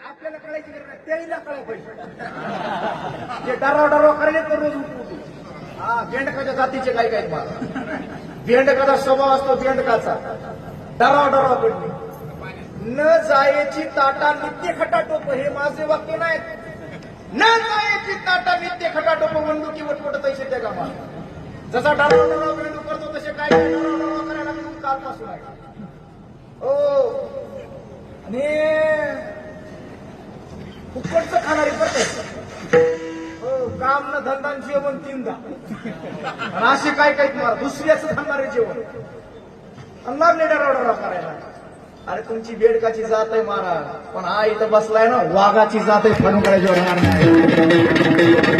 आपल्याला कळायची गरज नाही, त्याला कळायला पाहिजे. जे डराव करायला तर रोज उठू. हा बेंडकाच्या जातीचे काही काही मला बेंडकाचा स्वभाव असतो, बेंडकाचा डराव पडणे. न जायची ताटा नित्य खटाटोप, हे माझे वाक्य नाही. न जायची ताटा नित्य खटाटोप, बंदुकी वटवट तैसे त्या कामा. जसा डराव बेंडू करतो तसे काय डराव करायला लागून कालपासून आहे. हो आणि फुकटचं खाणारी पडते. हो काम न धंदा जेवण तीनदा, आणि असे काय काही तुम्हाला दुसऱ्याचं खाणारे जेवण आणि लागले डराव करायला. अरे तुमची बेडकाची जात आहे महाराज, पण हा इथं बसलाय ना वाघाची जात आहे, फणून करायची होणार नाही.